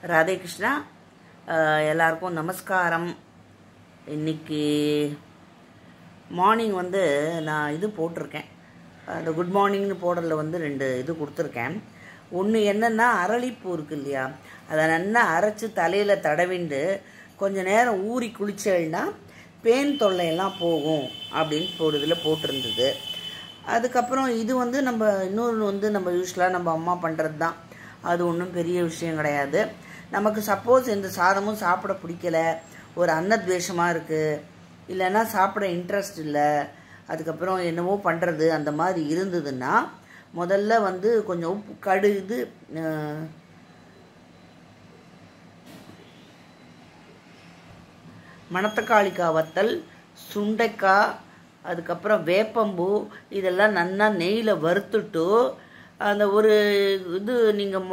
ராதே கிருஷ்ணா. எல்லாருக்கும் நமஸ்காரம். இன்னைக்கு மார்னிங் நான் இது போட்டிருக்கேன். அந்த குட் மார்னிங்னு போடுறதுல 2 இது கொடுத்துருக்கேன். ஒன்று என்னென்னா, அரளிப்பூ இருக்கு இல்லையா, அதை நல்லா அரைச்சி தலையில் தடவிண்டு கொஞ்சம் நேரம் ஊறி குளிச்சேன்னா பேன் தொல்லையெல்லாம் போகும் அப்படின்னு இதில் போட்டிருந்தது. அதுக்கப்புறம் இது நம்ம இன்னொரு நம்ம யூஸ்வலாக நம்ம அம்மா பண்ணுறது தான். அது ஒன்றும் பெரிய விஷயம் கிடையாது. நமக்கு சப்போஸ் எந்த சாதமும் சாப்பிட பிடிக்கல, ஒரு அன்னத்வேஷமாக இருக்குது, இல்லைன்னா சாப்பிட இன்ட்ரெஸ்ட் இல்லை, அதுக்கப்புறம் என்னவோ பண்ணுறது அந்த மாதிரி இருந்ததுன்னா முதல்ல கொஞ்சம் உப்பு, கடுகு, மணத்தக்காளிக்காய் வத்தல், சுண்டைக்காய், அதுக்கப்புறம் வேப்பம்பூ இதெல்லாம் நல்லா நெய்யில் வறுத்துட்டு, அந்த ஒரு நீங்கள்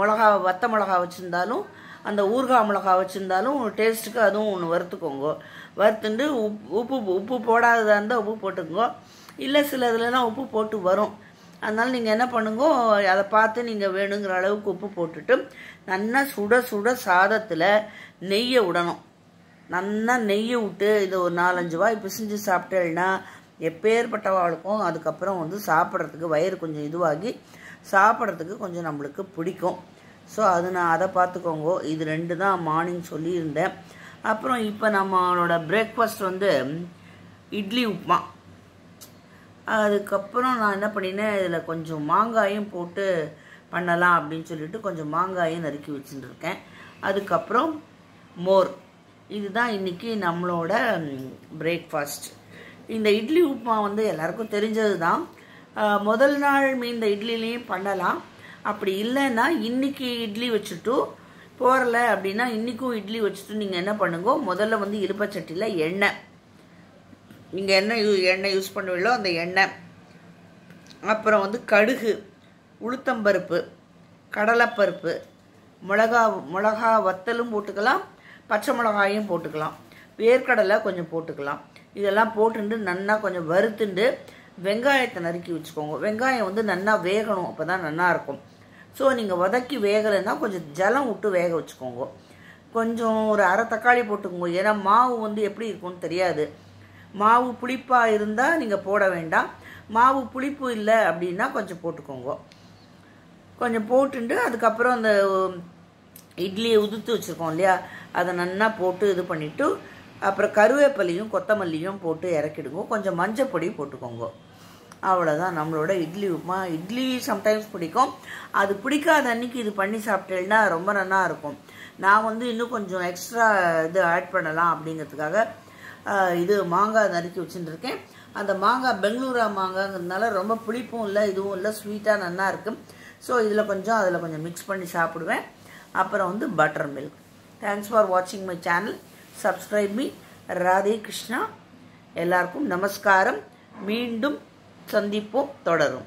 வத்த மிளகா வச்சுருந்தாலும், அந்த ஊறுகாய் மிளகா வச்சுருந்தாலும் டேஸ்ட்டுக்கு அதுவும் ஒன்று வறுத்துக்கோங்க. வறுத்துட்டு உப்பு போடாததாக இருந்தால் உப்பு போட்டுக்கோங்க. இல்லை சில இதுலலாம் உப்பு போட்டு வரும். அதனால் நீங்கள் என்ன பண்ணுங்க, அதை பார்த்து நீங்கள் வேணுங்கிற அளவுக்கு உப்பு போட்டுட்டு நல்லா சுட சுட சாதத்தில் நெய்யை விடணும். நல்லா நெய்யை விட்டு இதை ஒரு 4-5 வாய் பிசைஞ்சு சாப்பிட்டேன்னா எப்பேற்பட்டவாளுக்கும் அதுக்கப்புறம் சாப்பிட்றதுக்கு வயிறு கொஞ்சம் இதுவாகி சாப்பிட்றதுக்கு கொஞ்சம் நம்மளுக்கு பிடிக்கும். ஸோ அதை பார்த்துக்கோங்க. இது 2 தான் மார்னிங் சொல்லியிருந்தேன். அப்புறம் இப்போ நம்மளோட பிரேக்ஃபாஸ்ட் இட்லி உப்புமா. அதுக்கப்புறம் நான் என்ன பண்ணினேன், இதில் கொஞ்சம் மாங்காயும் போட்டு பண்ணலாம் அப்படின்னு சொல்லிட்டு கொஞ்சம் மாங்காயும் நறுக்கி வச்சுட்டுருக்கேன். அதுக்கப்புறம் மோர். இதுதான் இன்றைக்கி நம்மளோட பிரேக்ஃபாஸ்ட். இந்த இட்லி உப்புமா எல்லாருக்கும் தெரிஞ்சது தான். முதல் நாள் இந்த இட்லிலையும் பண்ணலாம். அப்படி இல்லைன்னா இன்றைக்கி இட்லி வச்சுட்டு போகல அப்படின்னா இன்றைக்கும் இட்லி வச்சுட்டு நீங்கள் என்ன பண்ணுங்க, முதல்ல இலுப்பச்சட்டியில் எண்ணெய், நீங்கள் எண்ணெய் யூஸ் பண்ணுவீங்களோ அந்த எண்ணெய், அப்புறம் கடுகு, உளுத்தம்பருப்பு, கடலைப்பருப்பு, மிளகா வத்தலும் போட்டுக்கலாம், பச்சை மிளகாயும் போட்டுக்கலாம், வேர்க்கடலை கொஞ்சம் போட்டுக்கலாம். இதெல்லாம் போட்டுட்டு நல்லா கொஞ்சம் வறுத்துண்டு வெங்காயத்தை நறுக்கி வச்சுக்கோங்க. வெங்காயம் நல்லா வேகணும், அப்போ தான் நல்லாயிருக்கும். ஸோ நீங்கள் வதக்கி வேகலைன்னா கொஞ்சம் ஜலம் விட்டு வேக வச்சுக்கோங்க. கொஞ்சம் ஒரு அரை தக்காளி போட்டுக்கோங்க. ஏன்னா மாவு எப்படி இருக்கும்னு தெரியாது. மாவு புளிப்பாக இருந்தால் நீங்கள் போட வேண்டாம். மாவு புளிப்பு இல்லை அப்படின்னா கொஞ்சம் போட்டுக்கோங்க. கொஞ்சம் போட்டுட்டு அதுக்கப்புறம் அந்த இட்லியை உதுத்து வச்சுருக்கோம் இல்லையா, அதை நல்லா போட்டு இது பண்ணிவிட்டு அப்புறம் கருவேப்பிலையும் கொத்தமல்லியும் போட்டு இறக்கிடுங்க. கொஞ்சம் மஞ்சப்பொடி போட்டுக்கோங்க. அவ்வளோதான் நம்மளோட இட்லி உப்புமா. இட்லி சம்டைம்ஸ் பிடிக்கும், அது பிடிக்காத அன்றைக்கி இது பண்ணி சாப்பிட்டேன்னா ரொம்ப நல்லா இருக்கும். நான் இன்னும் கொஞ்சம் எக்ஸ்ட்ரா இது ஆட் பண்ணலாம் அப்படிங்கிறதுக்காக இது மாங்காய் நறுக்கி வச்சுட்டுருக்கேன். அந்த மாங்காய் பெங்களூரா மாங்காய்ங்கிறதுனால ரொம்ப புளிப்பும் இல்லை, இதுவும் இல்லை, ஸ்வீட்டாக நல்லா இருக்கும். ஸோ அதில் கொஞ்சம் மிக்ஸ் பண்ணி சாப்பிடுவேன். அப்புறம் பட்டர் மில்க். தேங்க்ஸ் ஃபார் வாட்சிங் my channel. Subscribe me. Radhe Krishna. எல்லாருக்கும் நமஸ்காரம். மீண்டும் சந்திப்போம், தொடரும்.